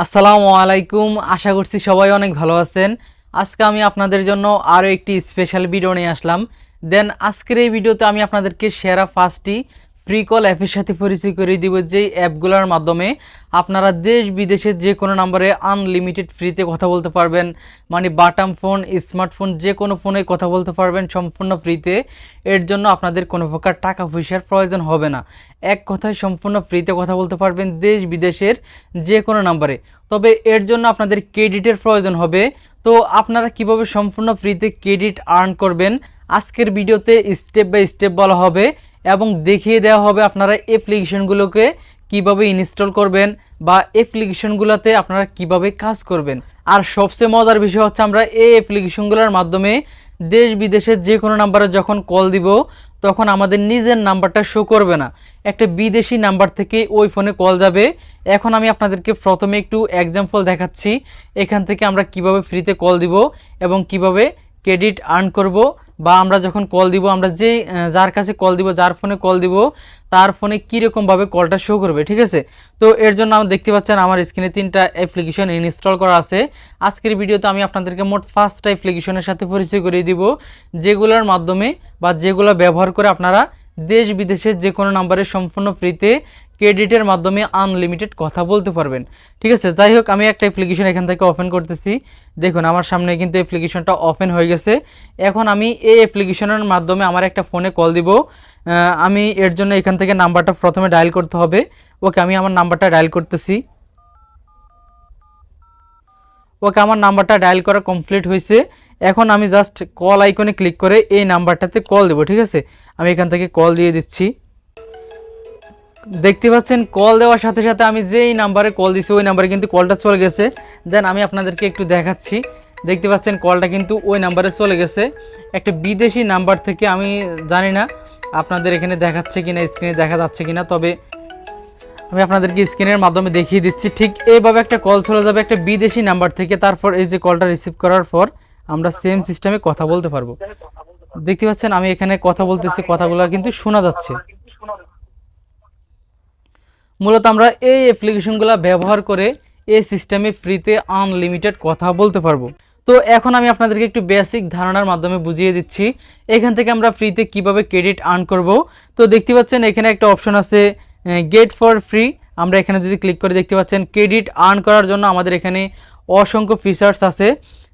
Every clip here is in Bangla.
আসসালামু আলাইকুম। আশা করছি সবাই অনেক ভালো আছেন। আজকে আমি আপনাদের জন্য আরও একটি স্পেশাল ভিডিও নিয়ে আসলাম। আজকের এই ভিডিওতে আমি আপনাদেরকে সেরা 5টি ফ্রি কল অ্যাপের সাথে পরিচয় করিয়ে দিব, যেই অ্যাপগুলোর মাধ্যমে আপনারা দেশ বিদেশের যে কোনো নম্বরে আনলিমিটেড ফ্রিতে কথা বলতে পারবেন। মানে বাটাম ফোন, স্মার্টফোন, যে কোনো ফোনে কথা বলতে পারবেন সম্পূর্ণ ফ্রিতে। এর জন্য আপনাদের কোনো প্রকার টাকা পয়সার প্রয়োজন হবে না। এক কথায় সম্পূর্ণ ফ্রিতে কথা বলতে পারবেন দেশ বিদেশের যে কোনো নম্বরে। তবে এর জন্য আপনাদের ক্রেডিটের প্রয়োজন হবে। তো আপনারা কিভাবে সম্পূর্ণ ফ্রিতে ক্রেডিট আর্ন করবেন আজকের ভিডিওতে স্টেপ বাই স্টেপ বলা হবে এবং দেখিয়ে দেওয়া হবে আপনারা অ্যাপ্লিকেশনগুলোকে কিভাবে ইনস্টল করবেন বা অ্যাপ্লিকেশনগুলোতে আপনারা কিভাবে কাজ করবেন। আর সবচেয়ে মজার বিষয় হচ্ছে আমরা এই অ্যাপ্লিকেশনগুলোর মাধ্যমে দেশ বিদেশের যে কোনো নাম্বারে যখন কল দিব তখন আমাদের নিজের নাম্বারটা শো করবে না, একটা বিদেশি নাম্বার থেকে ওই ফোনে কল যাবে। এখন আমি আপনাদেরকে প্রথমে একটু এক্সাম্পল দেখাচ্ছি এখান থেকে আমরা কিভাবে ফ্রিতে কল দিব এবং কিভাবে ক্রেডিট আর্ন করব, বা আমরা যখন কল দিব আমরা যার কাছে কল দিব, যার ফোনে কল দিব তার ফোনে কীরকমভাবে কলটা শো করবে। ঠিক আছে, তো এর জন্য আমরা দেখতে পাচ্ছেন আমার স্ক্রিনে 3টা অ্যাপ্লিকেশন ইনস্টল করা আছে। আজকের ভিডিওতে আমি আপনাদেরকে মোট 5টা অ্যাপ্লিকেশনের সাথে পরিচয় করিয়ে দিব, যেগুলোর মাধ্যমে বা যেগুলো ব্যবহার করে আপনারা দেশ বিদেশের যে কোনো নাম্বারে সম্পূর্ণ ফ্রিতে ক্রেডিটের মাধ্যমে আনলিমিটেড কথা বলতে পারবেন। ঠিক আছে, যাই হোক আমি একটা অ্যাপ্লিকেশন এখান থেকে ওপেন করতেছি। দেখুন আমার সামনে কিন্তু অ্যাপ্লিকেশনটা ওপেন হয়ে গেছে। এখন আমি এই অ্যাপ্লিকেশনের মাধ্যমে আমার একটা ফোনে কল দিব। আমি এর জন্য এখান থেকে নাম্বারটা প্রথমে ডায়াল করতে হবে। ওকে, আমি আমার নাম্বারটা ডায়াল করতেছি। ওকে, আমার নাম্বারটা ডায়াল করা কমপ্লিট হয়েছে। এখন আমি জাস্ট কল আইকনে ক্লিক করে এই নাম্বারটাতে কল দেবো। ঠিক আছে, আমি এখান থেকে কল দিয়ে দিচ্ছি। দেখতে পাচ্ছেন কল দেওয়ার সাথে সাথে আমি যেই নাম্বারে কল দিছি ওই নাম্বারে কিন্তু কলটা চলে গেছে। দেন আমি আপনাদেরকে একটু দেখাচ্ছি। দেখতে পাচ্ছেন কলটা কিন্তু ওই নাম্বারে চলে গেছে, একটা বিদেশি নাম্বার থেকে। আমি জানি না আপনাদের এখানে দেখাচ্ছে কিনা, স্ক্রিনে দেখা যাচ্ছে কিনা, তবে আমি আপনাদেরকে স্ক্রিনের মাধ্যমে দেখিয়ে দিচ্ছি। ঠিক এইভাবে একটা কল চলে যাবে একটা বিদেশি নাম্বার থেকে। তারপর এই যে কলটা রিসিভ করার পর আমরা সেম সিস্টেমে কথা বলতে পারবো। দেখতে পাচ্ছেন আমি এখানে কথা বলতেছি, কথাগুলো কিন্তু শোনা যাচ্ছে। মূলত আমরা এই অ্যাপ্লিকেশনগুলো ব্যবহার করে এই সিস্টেমে ফ্রিতে আনলিমিটেড কথা বলতে পারবো। তো এখন আমি আপনাদেরকে একটু বেসিক ধারণার মাধ্যমে বুঝিয়ে দিচ্ছি এখান থেকে আমরা ফ্রিতে কিভাবে ক্রেডিট আর্ন করব। তো দেখতে পাচ্ছেন এখানে একটা অপশন আছে গেট ফর ফ্রি। আমরা এখানে যদি ক্লিক করে দেখতে পাচ্ছেন ক্রেডিট আর্ন করার জন্য আমাদের এখানে অসংখ্য ফিচার্স আছে।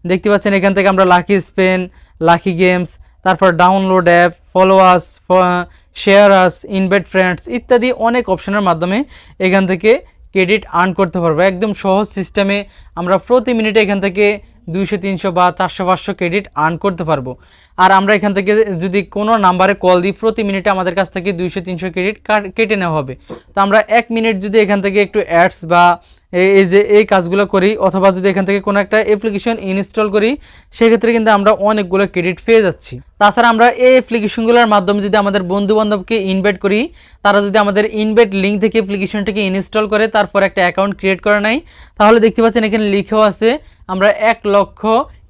দেখতে পাচ্ছেন এখান থেকে আমরা লাকি স্পেন, লাকি গেমস, তারপর download app, follow us, share us, invite friends ইত্যাদি অনেক অপশনের মাধ্যমে এখান থেকে ক্রেডিট আর্ন করতে পারবো। একদম সহজ সিস্টেমে আমরা প্রতি মিনিটে এখান থেকে 200, 300 বা 400, 500 ক্রেডিট আর্ন করতে পারবো। আর আমরা এখান থেকে যদি কোনো নাম্বারে কল দিই প্রতি মিনিটে আমাদের কাছ থেকে 200, 300 ক্রেডিট কেটে নেওয়া হবে। তো আমরা 1 মিনিট যদি এখান থেকে একটু অ্যাডস বা এই কাজগুলো করি, অথবা যদি এখান থেকে কোনো একটা অ্যাপ্লিকেশন ইনস্টল করি, সেক্ষেত্রে কিন্তু আমরা অনেকগুলো ক্রেডিট পেয়ে যাচ্ছি। তাছাড়া আমরা এই অ্যাপ্লিকেশনগুলোর মাধ্যমে যদি আমাদের বন্ধু বান্ধবকে ইনভাইট করি, তারা যদি আমাদের ইনভাইট লিঙ্ক থেকে অ্যাপ্লিকেশনটাকে ইনস্টল করে তারপর একটা অ্যাকাউন্ট ক্রিয়েট করে নেয়, তাহলে দেখতে পাচ্ছেন এখানে লিখেও আছে আমরা 1 লক্ষ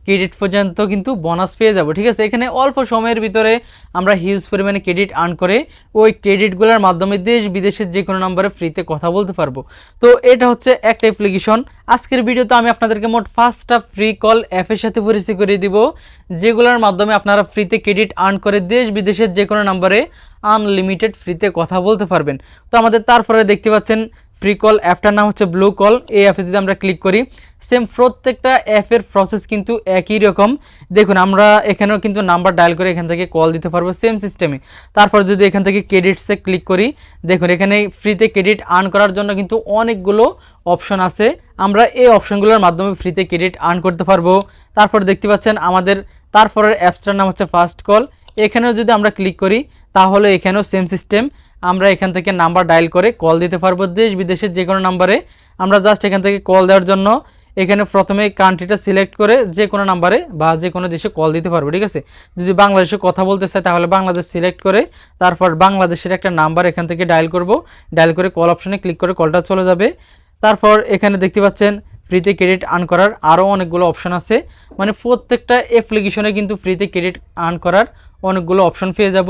ক্রেডিট পর্যন্ত কিন্তু বোনাস পেয়ে যাব। ঠিক আছে, এখানে অল্প সময়ের ভিতরে আমরা হিউজ পরিমাণে ক্রেডিট আর্ন করে ওই ক্রেডিটগুলোর মাধ্যমে দেশ বিদেশের যে কোনো নম্বরে ফ্রিতে কথা বলতে পারবো। তো এটা হচ্ছে একটা অ্যাপ্লিকেশন। আজকের ভিডিওতে আমি আপনাদেরকে মোট 5টা ফ্রি কল অ্যাপের সাথে পরিচয় করিয়ে দিব, যেগুলোর মাধ্যমে আপনারা ফ্রিতে ক্রেডিট আর্ন করে দেশ বিদেশের যে কোনো নম্বরে আনলিমিটেড ফ্রিতে কথা বলতে পারবেন। তো আমাদের তারপরে দেখতে পাচ্ছেন ফ্রি কল অ্যাপটার নাম হচ্ছে ব্লু কল। এই অ্যাপে যদি আমরা ক্লিক করি সেম প্রত্যেকটা অ্যাপের প্রসেস কিন্তু একই রকম। দেখুন আমরা এখানেও কিন্তু নাম্বার ডায়াল করে এখান থেকে কল দিতে পারবো সেম সিস্টেমে। তারপর যদি এখান থেকে ক্রেডিটসে ক্লিক করি, দেখুন এখানে ফ্রিতে ক্রেডিট আর্ন করার জন্য কিন্তু অনেকগুলো অপশন আছে। আমরা এই অপশনগুলোর মাধ্যমে ফ্রিতে ক্রেডিট আর্ন করতে পারবো। তারপর দেখতে পাচ্ছেন আমাদের তারপরের অ্যাপসটার নাম হচ্ছে ফার্স্ট কল। এখানেও যদি আমরা ক্লিক করি তাহলে এখানেও সেম সিস্টেম, আমরা এখান থেকে নাম্বার ডায়াল করে কল দিতে পারবো দেশ বিদেশের যে কোনো নাম্বারে। আমরা জাস্ট এখান থেকে কল দেওয়ার জন্য এখানে প্রথমে কান্ট্রিটা সিলেক্ট করে যে কোনো নাম্বারে বা যে কোনো দেশে কল দিতে পারবো। ঠিক আছে, যদি বাংলাদেশে কথা বলতে চাই তাহলে বাংলাদেশ সিলেক্ট করে তারপর বাংলাদেশের একটা নাম্বার এখান থেকে ডায়াল করব, ডায়াল করে কল অপশনে ক্লিক করে কলটা চলে যাবে। তারপর এখানে দেখতে পাচ্ছেন ফ্রিতে ক্রেডিট আর্ন করার আরও অনেকগুলো অপশন আছে। মানে প্রত্যেকটা অ্যাপ্লিকেশনে কিন্তু ফ্রিতে ক্রেডিট আর্ন করার অনেকগুলো অপশন পেয়ে যাব।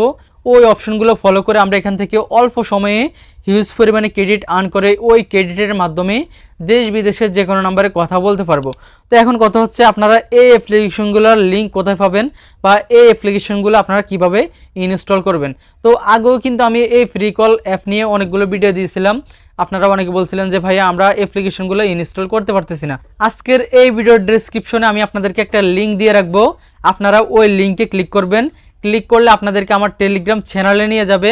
ওই অপশনগুলো ফলো করে আমরা এখান থেকে অল্প সময়ে হিউজ পরিমাণে ক্রেডিট আর্ন করে ওই ক্রেডিটের মাধ্যমে দেশ বিদেশের যে কোনো নাম্বারে কথা বলতে পারবো। তো এখন কথা হচ্ছে আপনারা এই অ্যাপ্লিকেশনগুলোর লিঙ্ক কোথায় পাবেন বা এই অ্যাপ্লিকেশনগুলো আপনারা কিভাবে ইনস্টল করবেন। তো আগেও কিন্তু আমি এই ফ্রি কল অ্যাপ নিয়ে অনেকগুলো ভিডিও দিয়েছিলাম, আপনারা অনেকে বলছিলেন যে ভাইয়া আমরা অ্যাপ্লিকেশনগুলো ইনস্টল করতে পারতেছি না। আজকের এই ভিডিওর ডেসক্রিপশনে আমি আপনাদেরকে একটা লিঙ্ক দিয়ে রাখবো, আপনারা ওই লিঙ্কে ক্লিক করবেন। ক্লিক করলে আপনাদেরকে আমার টেলিগ্রাম চ্যানেলে নিয়ে যাবে।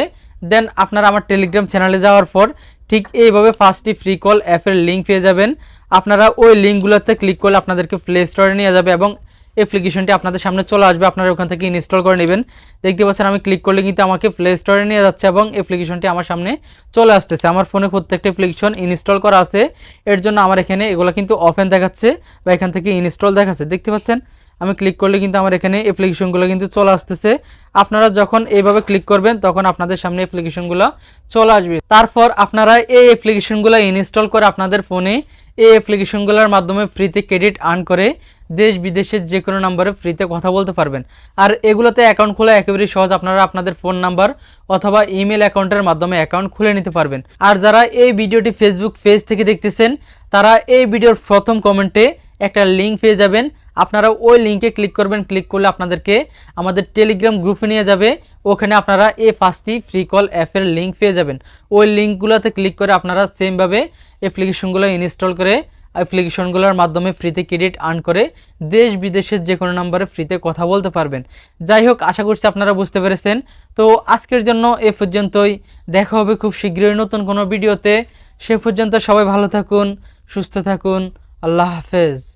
দেন আপনারা আমার টেলিগ্রাম চ্যানেলে যাওয়ার পর ঠিক এইভাবে ফার্স্টই ফ্রি কল অ্যাপের লিঙ্ক পেয়ে যাবেন। আপনারা ওই লিঙ্কগুলোতে ক্লিক করলে আপনাদেরকে প্লে স্টোরে নিয়ে যাবে এবং অ্যাপ্লিকেশনটি আপনাদের সামনে চলে আসবে, আপনারা ওখান থেকে ইনস্টল করে নেবেন। দেখতে পাচ্ছেন আমি ক্লিক করলে কিন্তু আমাকে প্লে স্টোরে নিয়ে যাচ্ছে এবং অ্যাপ্লিকেশনটি আমার সামনে চলে আসতেছে। আমার ফোনে প্রত্যেকটা অ্যাপ্লিকেশন ইনস্টল করা আছে, এর জন্য আমার এখানে এগুলো কিন্তু ওপেন দেখাচ্ছে বা এখান থেকে ইনস্টল দেখাচ্ছে। দেখতে পাচ্ছেন আমি ক্লিক করলে কিন্তু আমার এখানে অ্যাপ্লিকেশনগুলো কিন্তু চলে আসতেছে। আপনারা যখন এইভাবে ক্লিক করবেন তখন আপনাদের সামনে অ্যাপ্লিকেশনগুলো চলে আসবে। তারপর আপনারা এই অ্যাপ্লিকেশনগুলো ইনস্টল করে আপনাদের ফোনে এই অ্যাপ্লিকেশনগুলোর মাধ্যমে ফ্রিতে ক্রেডিট আর্ন করে দেশ বিদেশের যে কোনো নাম্বারে ফ্রিতে কথা বলতে পারবেন। আর এগুলোতে অ্যাকাউন্ট খোলা একেবারেই সহজ, আপনারা আপনাদের ফোন নাম্বার অথবা ইমেল অ্যাকাউন্টের মাধ্যমে অ্যাকাউন্ট খুলে নিতে পারবেন। আর যারা এই ভিডিওটি ফেসবুক পেজ থেকে দেখতেছেন তারা এই ভিডিওর প্রথম কমেন্টে একটা লিঙ্ক পেয়ে যাবেন, আপনারা ওই লিঙ্কে ক্লিক করবেন। ক্লিক করলে আপনাদেরকে আমাদের টেলিগ্রাম গ্রুপে নিয়ে যাবে, ওখানে আপনারা এই ফার্স্টই ফ্রি কল অ্যাপের লিঙ্ক পেয়ে যাবেন। ওই লিঙ্কগুলোতে ক্লিক করে আপনারা সেমভাবে অ্যাপ্লিকেশনগুলো ইনস্টল করে অ্যাপ্লিকেশনগুলোর মাধ্যমে ফ্রিতে ক্রেডিট আর্ন করে দেশ বিদেশের যে কোনো নাম্বারে ফ্রিতে কথা বলতে পারবেন। যাই হোক, আশা করছি আপনারা বুঝতে পেরেছেন। তো আজকের জন্য এ পর্যন্তই, দেখা হবে খুব শীঘ্রই নতুন কোনো ভিডিওতে। সে পর্যন্ত সবাই ভালো থাকুন, সুস্থ থাকুন, আল্লাহ হাফেজ।